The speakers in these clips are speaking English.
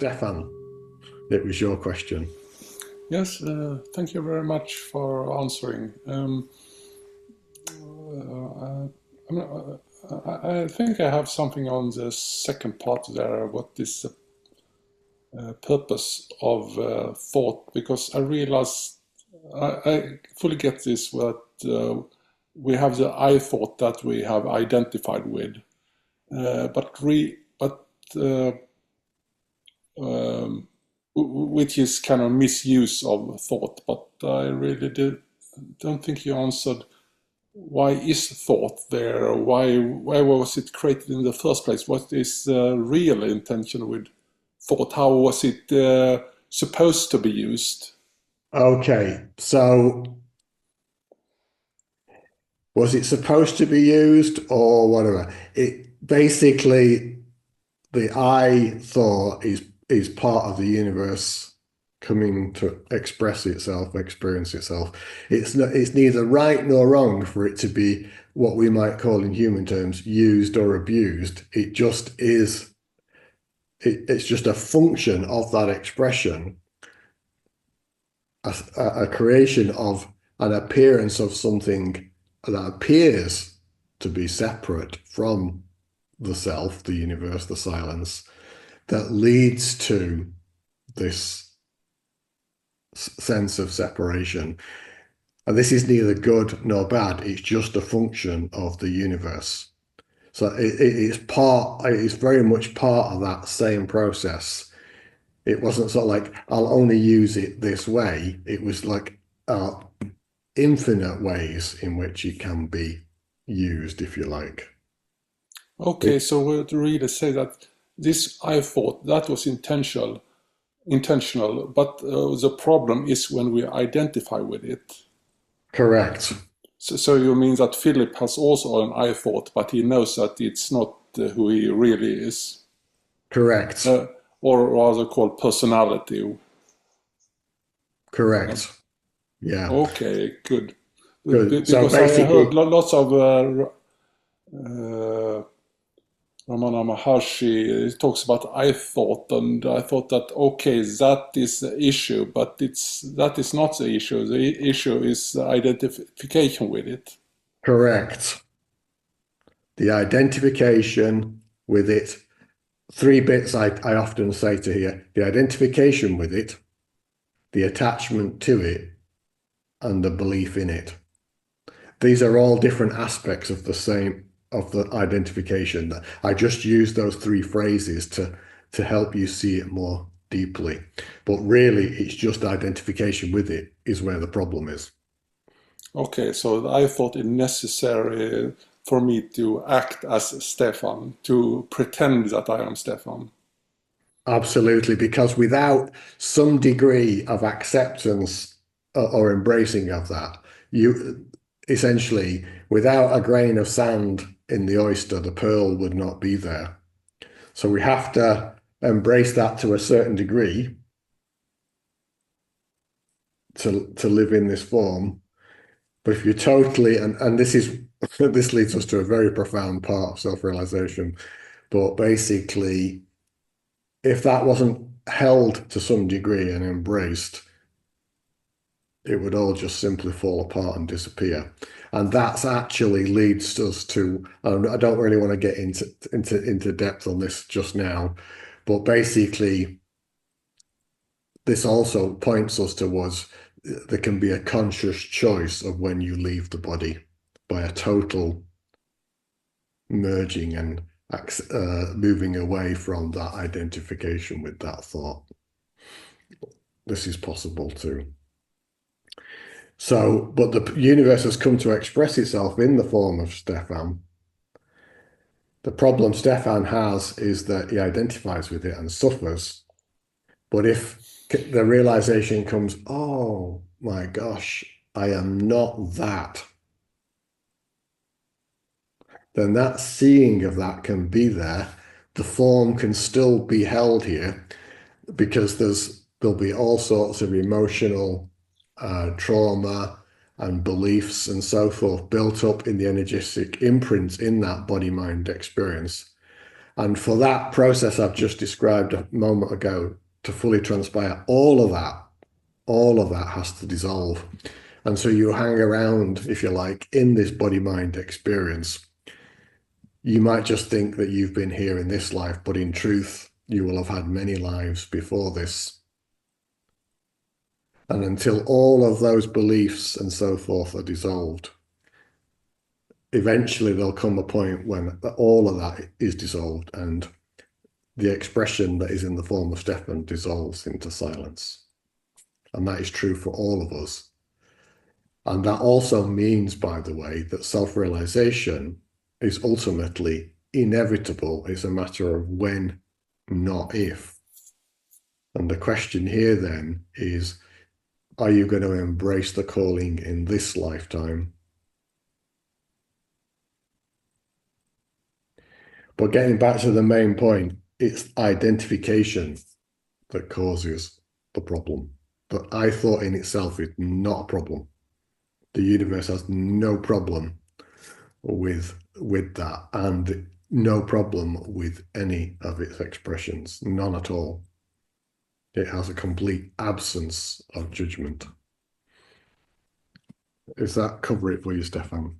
Stefan, it was your question. Yes, thank you very much for answering. I think I have something on the second part there. What is the purpose of thought? Because I realize I fully get this. That we have the I thought that we have identified with, but um, which is kind of misuse of thought. But I really don't think you answered why is thought there? Why was it created in the first place? What is the real intention with thought? How was it supposed to be used? Okay, so was it supposed to be used or whatever? It basically the I thought is part of the universe coming to express itself, experience itself. It's neither right nor wrong for it to be what we might call in human terms used or abused. It just is. It's just a function of that expression, a creation of an appearance of something that appears to be separate from the self, the universe, the silence, that leads to this sense of separation. And this is neither good nor bad. It's just a function of the universe. So it's very much part of that same process. It wasn't sort of like, I'll only use it this way. It was like infinite ways in which it can be used, if you like. Okay, so we'd really say that this I thought that was intentional, but the problem is when we identify with it. Correct. So you mean that Philip has also an I thought, but he knows that it's not who he really is, Correct. uh, or rather called personality. Uh, Correct. Yeah. okay, good. Good. So Because I heard basically, lots of uh, Ramana Maharshi talks about I thought, and I thought that okay, that is the issue, but that is not the issue. The issue is the identification with it. correct. The identification with it. Three bits I often say to here, the identification with it, the attachment to it, and the belief in it. These are all different aspects of the identification. I just use those three phrases to help you see it more deeply. But really, it's just identification with it is where the problem is. Okay, so I thought it necessary for me to act as Stefan, to pretend that I am Stefan. Absolutely, because without some degree of acceptance or embracing of that, you essentially, without a grain of sand in the oyster, the pearl would not be there. So we have to embrace that to a certain degree to live in this form. But if you're totally, and this is this leads us to a very profound part of self-realization. But basically, if that wasn't held to some degree and embraced, it would all just simply fall apart and disappear. And that's actually leads us to, I don't really want to get into depth on this just now, but basically this also points us towards there can be a conscious choice of when you leave the body by a total merging and moving away from that identification with that thought. This is possible too. So, but the universe has come to express itself in the form of Stefan. The problem Stefan has is that he identifies with it and suffers. But if the realization comes, oh my gosh, I am not that, then that seeing of that can be there. The form can still be held here because there'll be all sorts of emotional trauma and beliefs and so forth built up in the energetic imprint in that body mind experience. And for that process I've just described a moment ago to fully transpire, all of that has to dissolve. And so you hang around, if you like, in this body-mind experience. You might just think that you've been here in this life, but in truth, you will have had many lives before this. And until all of those beliefs and so forth are dissolved, eventually there'll come a point when all of that is dissolved and the expression that is in the form of Stefan dissolves into silence. And that is true for all of us. And that also means, by the way, that self-realization is ultimately inevitable. It's a matter of when, not if. And the question here then is, are you going to embrace the calling in this lifetime? But getting back to the main point, it's identification that causes the problem. But I thought in itself is not a problem. The universe has no problem with that, and no problem with any of its expressions, none at all. It has a complete absence of judgment. Does that cover it for you, Stefan?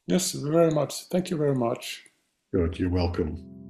Yes, very much. Thank you very much. Good, you're welcome.